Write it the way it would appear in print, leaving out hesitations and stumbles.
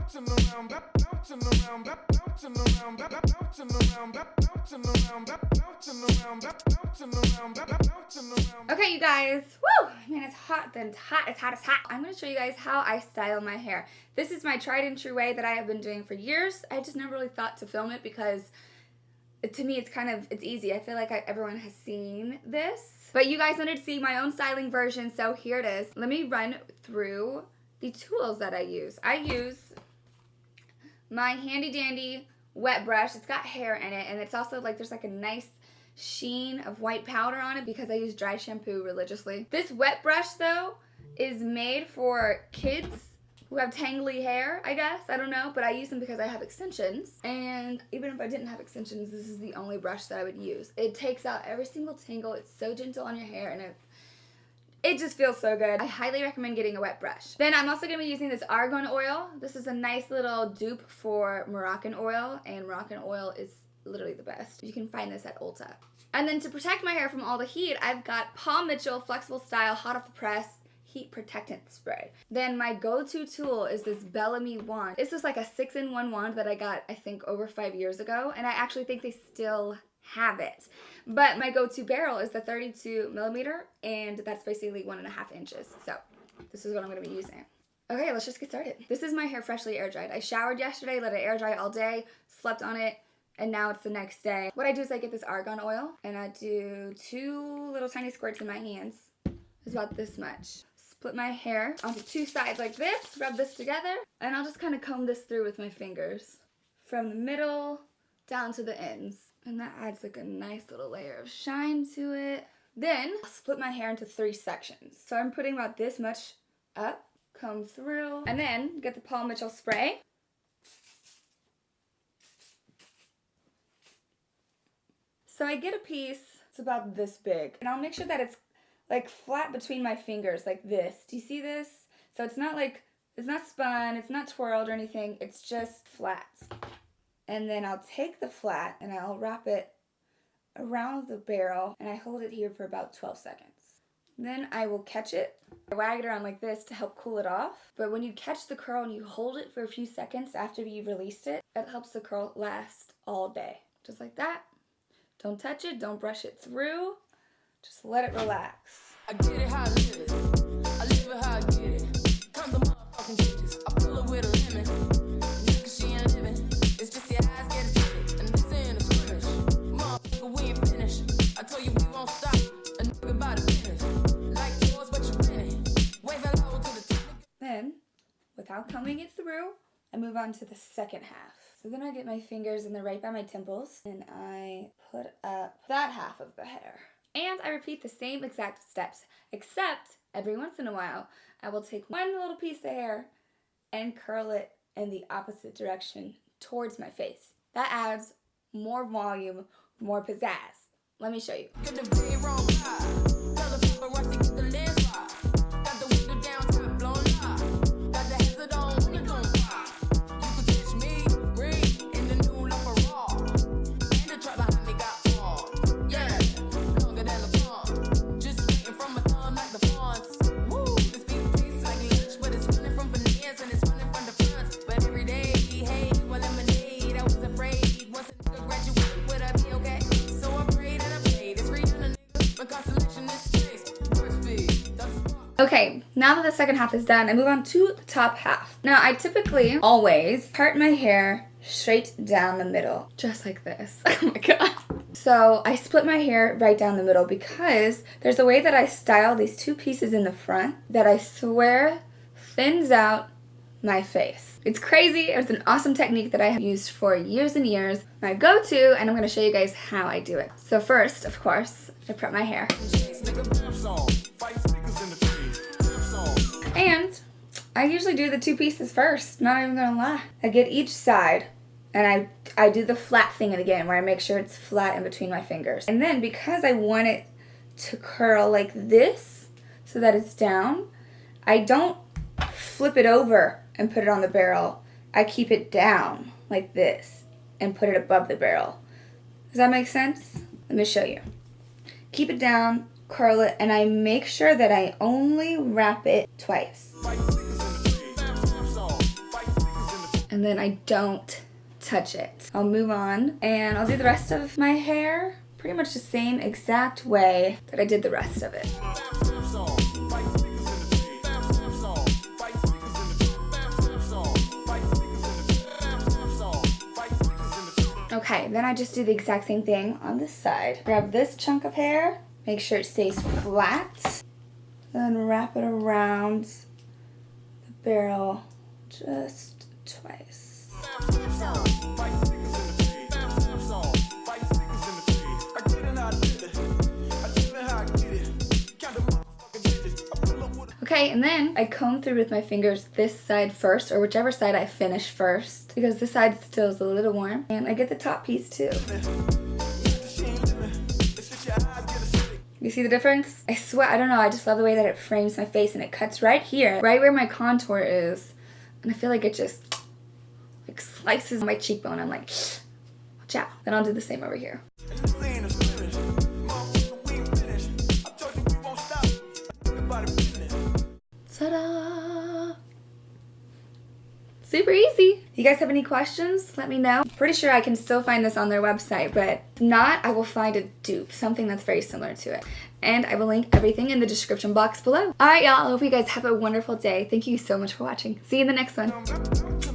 Okay, you guys, woo, man, it's hot, then it's hot, it's hot, it's hot. I'm going to show you guys how I style my hair. This is my tried and true way that I have been doing for years. I just never really thought to film it because to me it's easy. I feel like everyone has seen this. But you guys wanted to see my own styling version, so here it is. Let me run through the tools that I use. I use my handy dandy wet brush. It's got hair in it, and it's also like there's like a nice sheen of white powder on it because I use dry shampoo religiously. This wet brush though is made for kids who have tangly hair, I guess. I don't know, but I use them because I have extensions. And even if I didn't have extensions, this is the only brush that I would use. It takes out every single tangle. It's so gentle on your hair, and it just feels so good. I highly recommend getting a wet brush. Then I'm also going to be using this argan oil. This is a nice little dupe for Moroccan oil, and Moroccan oil is literally the best. You can find this at Ulta. And then to protect my hair from all the heat, I've got MITCHEL Flexible Style Hot Off the Press Heat Protectant Spray. Then my go-to tool is this Bellamy wand. This is like a 6-in-1 wand that I got, I think, over 5 years ago, and I actually think they still have it. But my go-to barrel is the 32mm, and that's basically 1.5 inches. So this is what I'm going to be using. Okay, let's just get started. This is my hair freshly air dried. I showered yesterday, let it air dry all day, slept on it, and now it's the next day. What I do is I get this argan oil, and I do 2 little tiny squirts in my hands. It's about this much. Split my hair onto 2 sides like this, rub this together, and I'll just kind of comb this through with my fingers from the middle down to the ends. And that adds like a nice little layer of shine to it. Then I'll split my hair into 3 sections. So I'm putting about this much up, comb through, and then get the MITCHEL spray. So I get a piece, it's about this big, and I'll make sure that it's like flat between my fingers like this. Do you see this? So it's not like, it's not spun, it's not twirled or anything, it's just flat. And then I'll take the flat and I'll wrap it around the barrel, and I hold it here for about 12 seconds. Then I will catch it, wag it around like this to help cool it off. But when you catch the curl and you hold it for a few seconds after you've released it, it helps the curl last all day. Just like that. Don't touch it, don't brush it through, just let it relax. I get it how I live it, I live it how I get it. Come the motherfucking bitches, I pull it with a lemon. Nigga, she ain't living, it's just your eyes get it, and this ain't a scrimmage. Motherfucker, we ain't finished, I told you we won't stop, a nigga about to finish. Like yours, but you're winning, wave it low to the top. Then, without combing it through, I move on to the second half. So then I get my fingers and they're right by my temples, and I put up that half of the hair. And I repeat the same exact steps, except every once in a while, I will take one little piece of hair and curl it in the opposite direction towards my face. That adds more volume, more pizzazz. Let me show you. Get the very wrong vibe. Tell the paparazzi get the lens wide. Got the window down, top blown up. Got the hazard on when you gon' fly. You could catch me, breathe in the new look for raw. And the truck behind me got all. Yeah, longer than the palm. Just waiting from a thumb like the fawns. Woo, this beat tastes like lunch, but it's running from veneers and it's running from the front. But every day, hey, well, lemonade, I was afraid. Once a nigga graduate, would I be okay? So I prayed and I played. It's real, nigga. My constellation is space. Word speed. Okay, now that the second half is done, I move on to the top half. Now, I typically always part my hair straight down the middle, just like this. Oh my god. So I split my hair right down the middle because there's a way that I style these 2 pieces in the front that I swear thins out my face. It's crazy. It's an awesome technique that I have used for years and years. My go-to, and I'm going to show you guys how I do it. So first, of course, I prep my hair. And I usually do the 2 pieces first, not even gonna lie. I get each side, and I do the flat thing again, where I make sure it's flat in between my fingers. And then, because I want it to curl like this, so that it's down, I don't flip it over and put it on the barrel. I keep it down, like this, and put it above the barrel. Does that make sense? Let me show you. Keep it down, curl it, and I make sure that I only wrap it twice. and then I don't touch it. I'll move on and I'll do the rest of my hair pretty much the same exact way that I did the rest of it. Okay, then I just do the exact same thing on this side. Grab this chunk of hair, make sure it stays flat, then wrap it around the barrel just twice. Okay, and then I comb through with my fingers this side first, or whichever side I finish first, because this side still is a little warm. And I get the top piece too. You see the difference? I swear, I don't know, I just love the way that it frames my face and it cuts right here, right where my contour is. And I feel like it just like slices my cheekbone. I'm like, watch out. Then I'll do the same over here. Ta-da! Super easy. If you guys have any questions, let me know. Pretty sure I can still find this on their website, but if not, I will find a dupe, something that's very similar to it. And I will link everything in the description box below. Alright, y'all. I hope you guys have a wonderful day. Thank you so much for watching. See you in the next one.